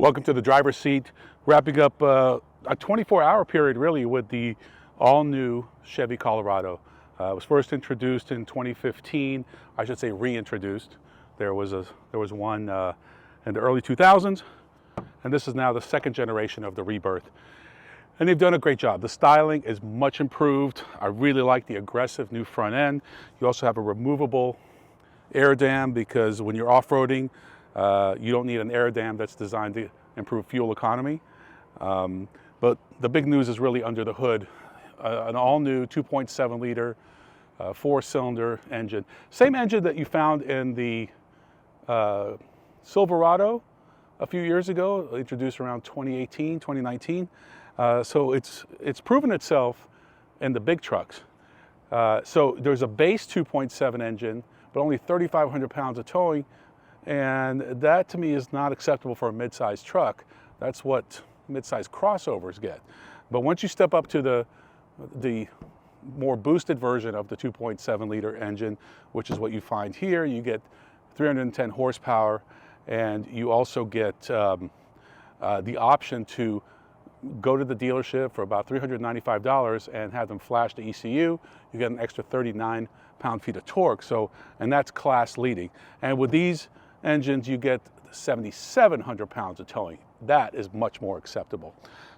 Welcome to the driver's seat, wrapping up a 24-hour period really with the all-new Chevy Colorado. It was first introduced in 2015, I should say reintroduced. There was one in the early 2000s, and this is now the second generation of the rebirth. And they've done a great job. The styling is much improved. I really like the aggressive new front end. You also have a removable air dam because when you're off-roading, you don't need an air dam that's designed to improve fuel economy. But the big news is really under the hood. An all-new 2.7 liter, 4-cylinder engine. Same engine that you found in the Silverado a few years ago, introduced around 2018, 2019. So it's proven itself in the big trucks. So there's a base 2.7 engine, but only 3,500 pounds of towing. And that to me is not acceptable for a mid-sized truck. That's what mid-sized crossovers get. But once you step up to the more boosted version of the 2.7 liter engine, which is what you find here, you get 310 horsepower, and you also get the option to go to the dealership for about $395 and have them flash the ECU. You get an extra 39 pound-feet of torque. So, and that's class leading. And with these engines, you get 7,700 pounds of towing. That is much more acceptable.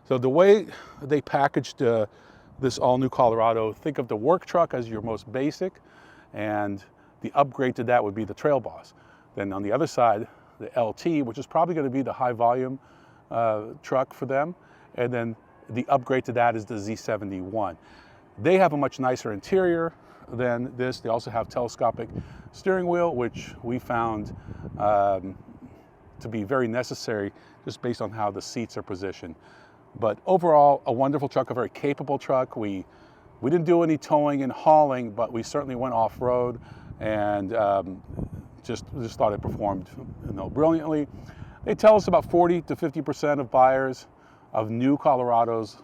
So the way they packaged this all-new Colorado, think of the work truck as your most basic, and the upgrade to that would be the Trail Boss. Then on the other side, the LT, which is probably going to be the high volume truck for them, and then the upgrade to that is the Z71. They have a much nicer interior than this. They also have telescopic steering wheel, which we found to be very necessary just based on how the seats are positioned. But overall, a wonderful truck, a very capable truck. We didn't do any towing and hauling, but we certainly went off-road and just thought it performed brilliantly. They tell us about 40 to 50% of buyers of new Colorados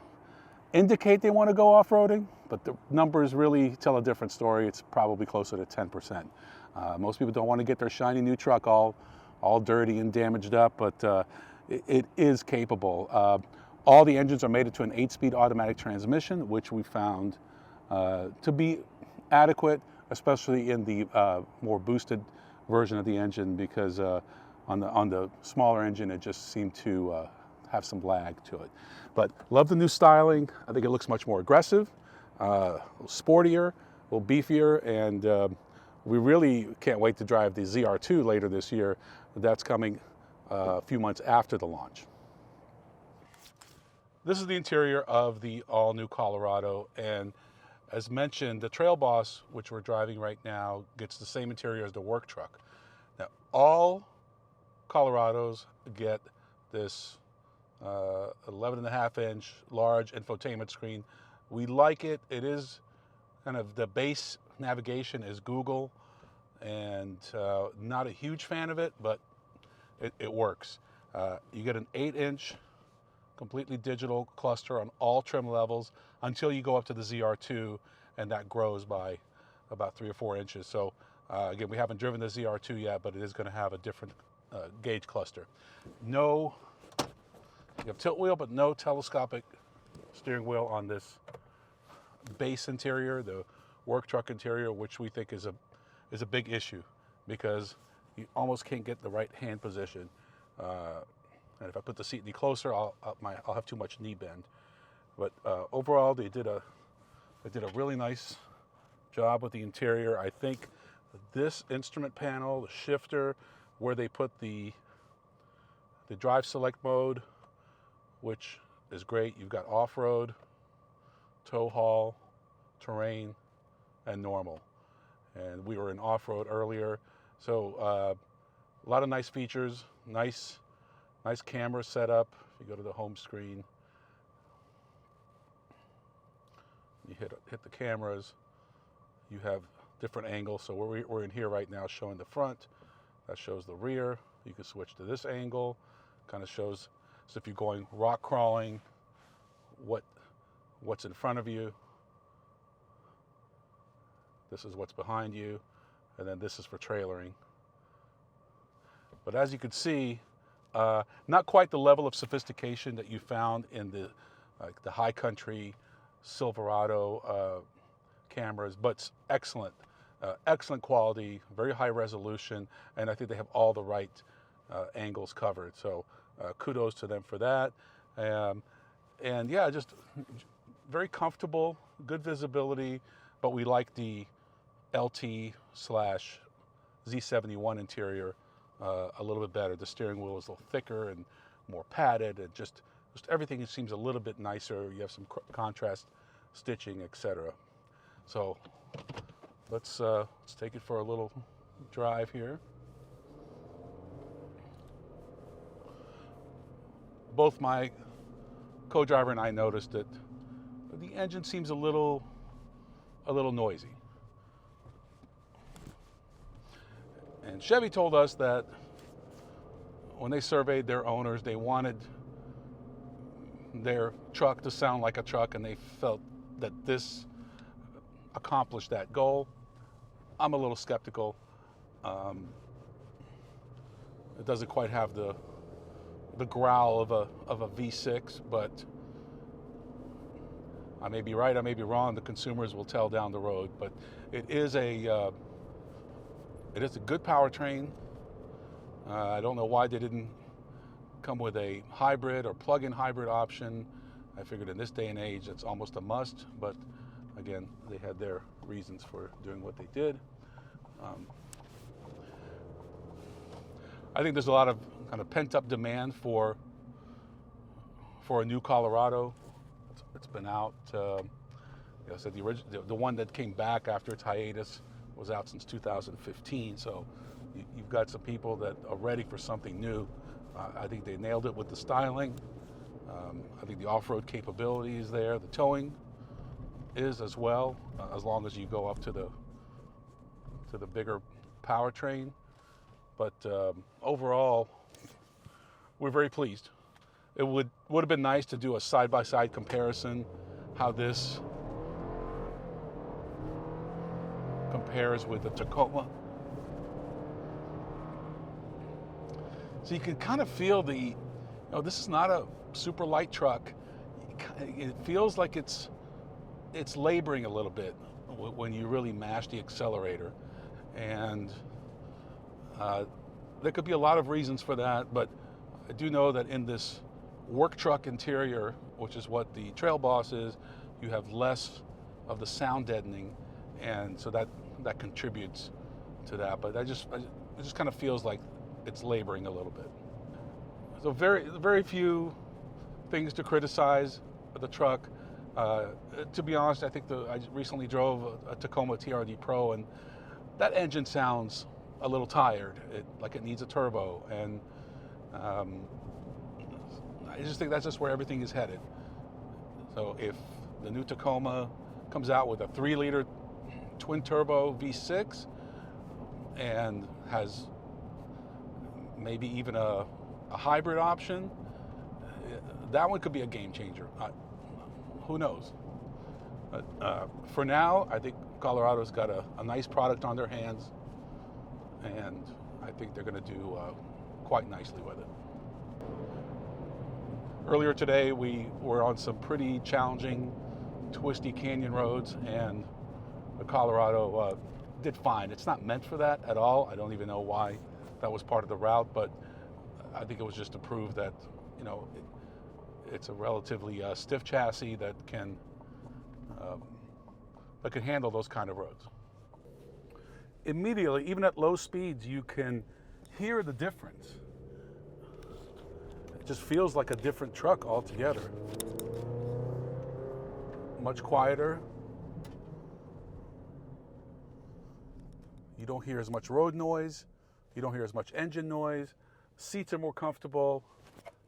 indicate they want to go off-roading, but the numbers really tell a different story. It's probably closer to 10%. Most people don't want to get their shiny new truck all dirty and damaged up, but it is capable. All the engines are mated to an 8-speed automatic transmission, which we found to be adequate, especially in the more boosted version of the engine, because on the smaller engine, it just seemed to have some lag to it. But love the new styling. I think it looks much more aggressive, sportier, a little beefier, and we really can't wait to drive the ZR2 later this year. That's coming a few months after the launch. This is the interior of the all-new Colorado, and as mentioned, the Trail Boss, which we're driving right now, gets the same interior as the work truck. Now, all Colorados get this 11.5-inch large infotainment screen. We like it. It is kind of the base navigation is Google, and not a huge fan of it, but it works. You get an 8-inch completely digital cluster on all trim levels until you go up to the ZR2, and that grows by about 3 or 4 inches. So again, we haven't driven the ZR2 yet, but it is going to have a different gauge cluster. You have tilt wheel, but no telescopic steering wheel on this base interior, the work truck interior, which we think is a big issue because you almost can't get the right hand position. And if I put the seat any closer, I'll have too much knee bend. But overall, they did a really nice job with the interior. I think this instrument panel, the shifter, where they put the drive select mode, which is great. You've got off-road, tow haul, terrain, and normal. And we were in off-road earlier. So a lot of nice features, nice camera setup. If you go to the home screen, you hit the cameras, you have different angles. So we're in here right now showing the front. That shows the rear. You can switch to this angle. Kind of shows, so if you're going rock crawling, what's in front of you. This is what's behind you, and then this is for trailering. But as you can see, Not quite the level of sophistication that you found in the the high country Silverado cameras, but excellent, excellent quality, very high resolution, and I think they have all the right angles covered. So kudos to them for that. And yeah, just very comfortable, good visibility, but we like the LT slash Z71 interior a little bit better. The steering wheel is a little thicker and more padded, and just everything seems a little bit nicer. You have some contrast stitching, etc. So let's take it for a little drive here. Both my co-driver and I noticed that the engine seems a little noisy. And Chevy told us that when they surveyed their owners, they wanted their truck to sound like a truck, and they felt that this accomplished that goal. I'm a little skeptical. It doesn't quite have the growl of a V6, but I may be right, I may be wrong. The consumers will tell down the road. But it is a good powertrain. I don't know why they didn't come with a hybrid or plug-in hybrid option. I figured in this day and age it's almost a must, but again, they had their reasons for doing what they did. I think there's a lot of kind of pent-up demand for a new Colorado. It's been out. I said the one that came back after its hiatus was out since 2015. So you've got some people that are ready for something new. I think they nailed it with the styling. I think the off-road capability is there. The towing is as well, as long as you go up to the bigger powertrain. But overall, we're very pleased. It would have been nice to do a side-by-side comparison, how this compares with the Tacoma. So you can kind of feel this is not a super light truck. It feels like it's laboring a little bit when you really mash the accelerator. And there could be a lot of reasons for that, but I do know that in this work truck interior, which is what the Trail Boss is, you have less of the sound deadening, and so that contributes to that. But it just kind of feels like it's laboring a little bit. So very few things to criticize the truck. To be honest, I think I recently drove a Tacoma TRD Pro, and that engine sounds a little tired, like it needs a turbo, and I just think that's just where everything is headed. So if the new Tacoma comes out with a 3-liter twin turbo V6 and has maybe even a hybrid option, that one could be a game changer. Who knows? But for now, I think Colorado's got a nice product on their hands, and I think they're going to do quite nicely with it. Earlier today, we were on some pretty challenging, twisty canyon roads, and the Colorado did fine. It's not meant for that at all. I don't even know why that was part of the route, but I think it was just to prove that, it's a relatively stiff chassis that can handle those kind of roads. Immediately, even at low speeds, you can hear the difference. It just feels like a different truck altogether. Much quieter. You don't hear as much road noise. You don't hear as much engine noise. Seats are more comfortable.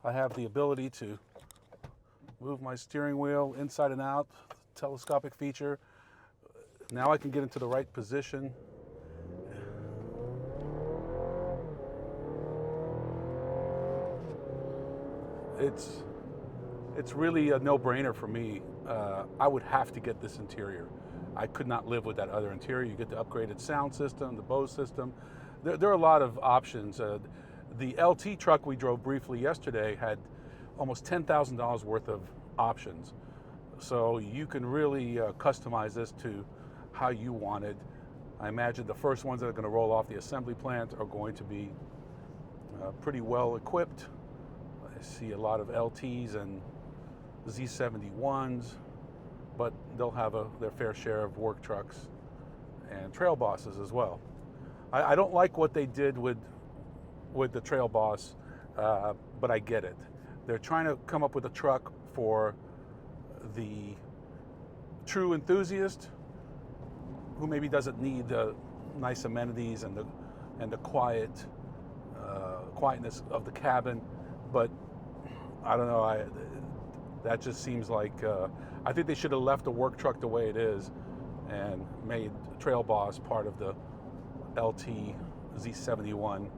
I have the ability to move my steering wheel inside and out, telescopic feature. Now I can get into the right position. It's really a no-brainer for me. I would have to get this interior. I could not live with that other interior. You get the upgraded sound system, the Bose system. There are a lot of options. The LT truck we drove briefly yesterday had almost $10,000 worth of options. So you can really customize this to how you want it. I imagine the first ones that are going to roll off the assembly plant are going to be pretty well equipped. I see a lot of LTs and Z71s, but they'll have their fair share of work trucks and trail bosses as well. I don't like what they did with the trail boss, but I get it. They're trying to come up with a truck for the true enthusiast who maybe doesn't need the nice amenities and the quietness of the cabin, but I don't know. That just seems like I think they should have left the work truck the way it is and made Trail Boss part of the LT Z71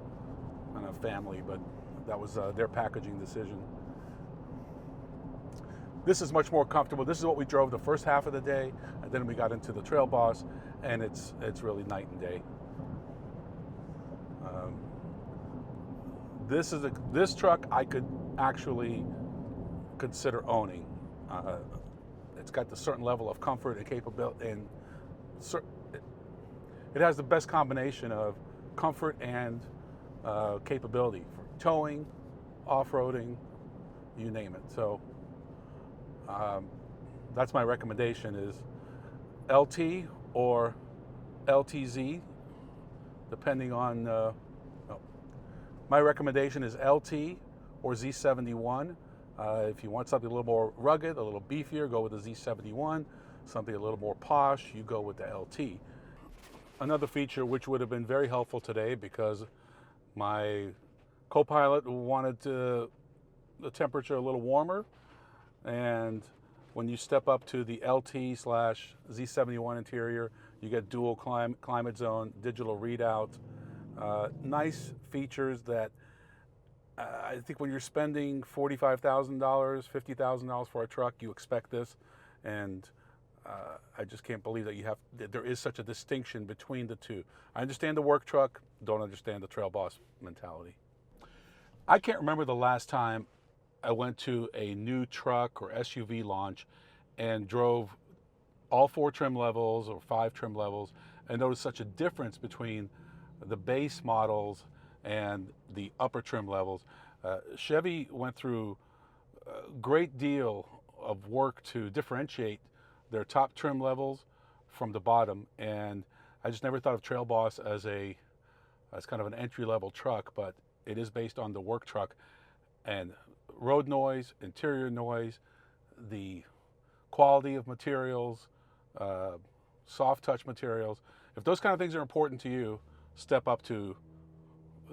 kind of family, but that was their packaging decision. This is much more comfortable. This is what we drove the first half of the day, and then we got into the Trail Boss, and it's really night and day. This truck I could actually consider owning. It's got the certain level of comfort and capability, and it has the best combination of comfort and capability for towing, off-roading, you name it. So that's my recommendation, is LT or LTZ, depending on my recommendation is LT or Z71. If you want something a little more rugged, a little beefier, go with the Z71. Something a little more posh, you go with the LT. Another feature which would have been very helpful today, because my co-pilot wanted the temperature a little warmer, and when you step up to the LT/Z71 interior, you get dual climate zone, digital readout, nice features that I think when you're spending $45,000, $50,000 for a truck, you expect this, and I just can't believe that there is such a distinction between the two. I understand the work truck, don't understand the Trail Boss mentality. I can't remember the last time I went to a new truck or SUV launch and drove all 4 trim levels or 5 trim levels and noticed such a difference between the base models and the upper trim levels. Chevy went through a great deal of work to differentiate their top trim levels from the bottom, and I just never thought of Trail Boss as kind of an entry-level truck, but it is based on the work truck. And road noise, interior noise, the quality of materials, soft touch materials, if those kind of things are important to you, step up to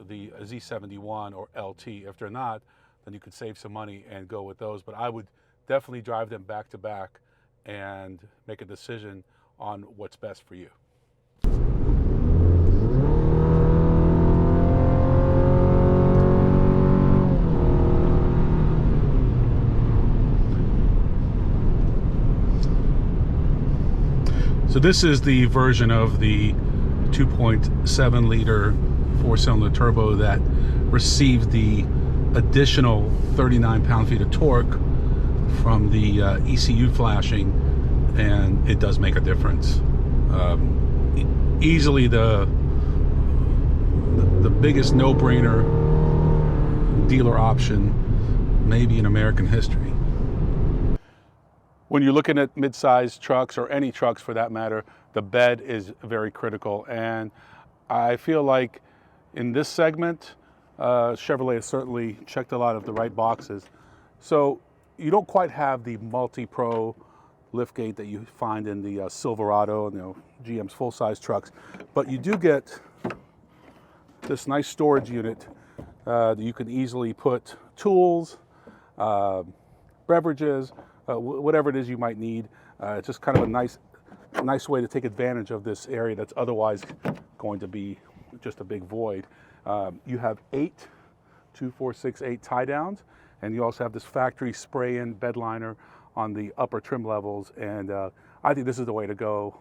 the Z71 or LT. If they're not, then you could save some money and go with those. But I would definitely drive them back to back and make a decision on what's best for you. So this is the version of the 2.7 liter 4-cylinder turbo that received the additional 39 pound-feet of torque from the ECU flashing, and it does make a difference. Easily the biggest no-brainer dealer option maybe in American history. When you're looking at mid-sized trucks, or any trucks for that matter, the bed is very critical, and I feel like in this segment, Chevrolet has certainly checked a lot of the right boxes. So you don't quite have the multi-pro liftgate that you find in the Silverado and GM's full-size trucks, but you do get this nice storage unit that you can easily put tools, beverages, whatever it is you might need. It's just kind of a nice way to take advantage of this area that's otherwise going to be just a big void. You have 8 tie downs, and you also have this factory spray-in bed liner on the upper trim levels, and I think this is the way to go.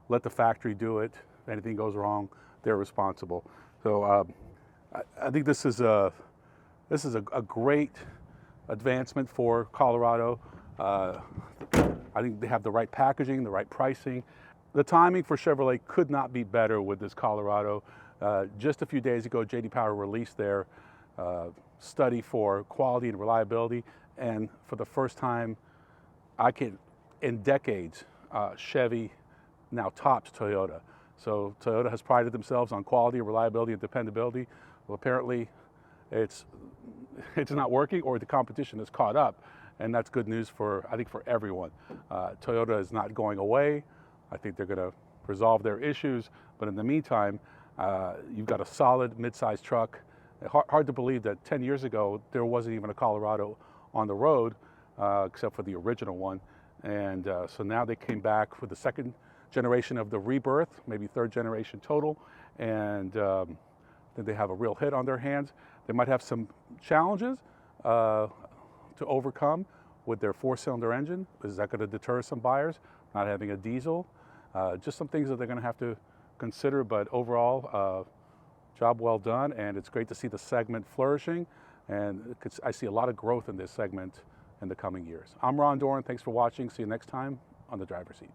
Let the factory do it. If anything goes wrong, they're responsible. So I think this is a great advancement for Colorado. I think they have the right packaging, the right pricing. The timing for Chevrolet could not be better with this Colorado. Just a few days ago, J.D. Power released their study for quality and reliability, and for the first time in decades, Chevy now tops Toyota. So Toyota has prided themselves on quality, reliability, and dependability. Well, apparently it's not working, or the competition has caught up, and that's good news for, I think, for everyone. Toyota is not going away. I think they're going to resolve their issues, but in the meantime, you've got a solid mid-sized truck. Hard to believe that 10 years ago there wasn't even a Colorado on the road, except for the original one. And so now they came back for the second generation of the rebirth, maybe third generation total, and then they have a real hit on their hands. They might have some challenges to overcome with their four-cylinder engine. Is that going to deter some buyers, not having a diesel? Just some things that they're going to have to consider, but overall, job well done, and it's great to see the segment flourishing, and I see a lot of growth in this segment in the coming years. I'm Ron Doran. Thanks for watching. See you next time on The Driver's Seat.